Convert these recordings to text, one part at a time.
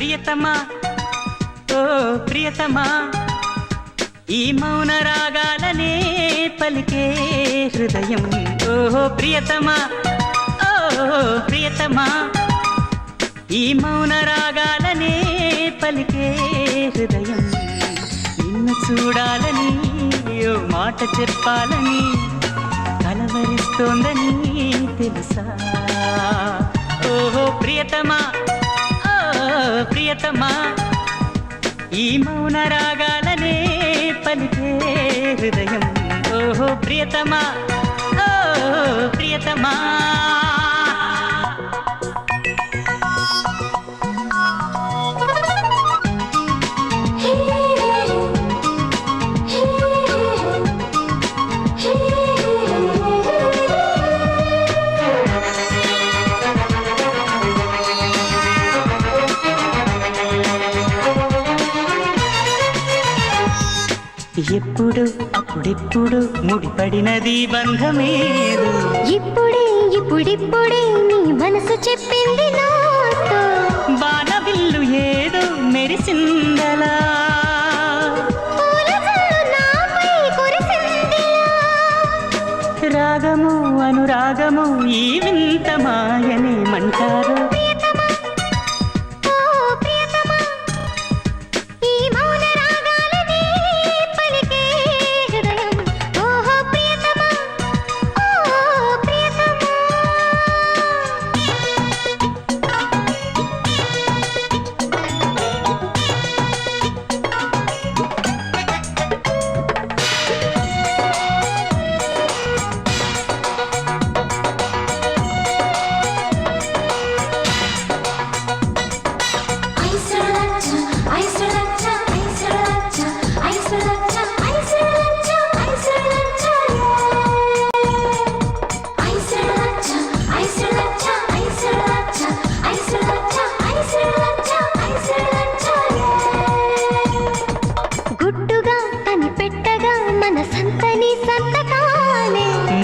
ప్రియతమా ఓ ప్రియతమా ఈ మౌన రాగాలనే పలికే హృదయం ఓ ప్రియతమా ఓ ప్రియతమా ఈ మౌన రాగాలనే పలికే హృదయం నిన్ను చూడాలని ఓ మాట చెప్పాలని కలవరిస్తోందని తెలుసా ఓ ప్రియతమా ఓ ప్రియతమా ఈ మౌన రాగాలనే పలికే హృదయం ఓ ప్రియతమా ఓ ప్రియతమా ఎప్పుడు అప్పుడెప్పుడు ముడిపడినది బంధమేదు ఇప్పుడిప్పుడే నీ మనసు చెప్పింది నాతో బాణవిల్లు ఏదో మెరిసిందలా రాగము అనురాగము ఈ వింత మాయనేమంటారు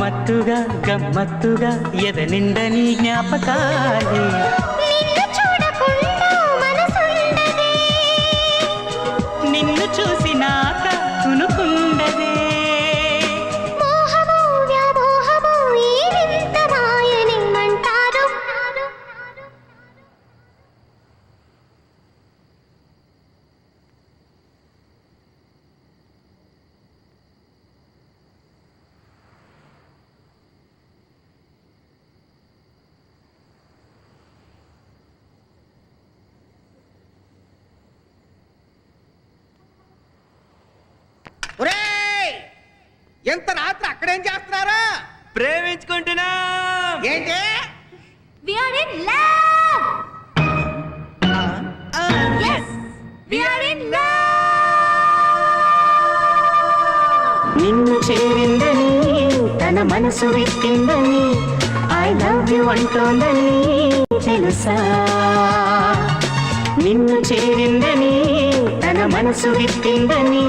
మత్తుగా గమ్మత్తుగా ఎదనిండని జ్ఞాపకాలే నిన్ను చూసినాక కునుకుండదే ఎంత రాత్రి అక్కడేం చేస్తున్నారా? ప్రేమించుకుంటున్నా. ఏంటి? We are in love. Yes, we are in love. నిన్ను చేరిందని తన మనసు విట్టిందని I love you అంటోందని తెలుసా నిన్ను చేరిందని తన మనసు విట్టిందని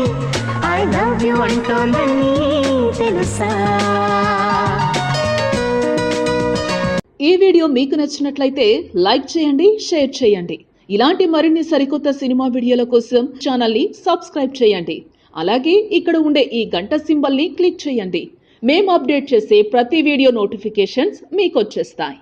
I love you అంటోందని తెలుసా. ఈ వీడియో మీకు నచ్చినట్లయితే లైక్ చేయండి, షేర్ చేయండి. ఇలాంటి మరిన్ని సరికొత్త సినిమా వీడియోల కోసం ఛానల్ని సబ్స్క్రైబ్ చేయండి. అలాగే ఇక్కడ ఉండే ఈ గంట సింబల్ని క్లిక్ చేయండి. మేము అప్డేట్ చేసే ప్రతి వీడియో నోటిఫికేషన్స్ మీకు వచ్చేస్తాయి.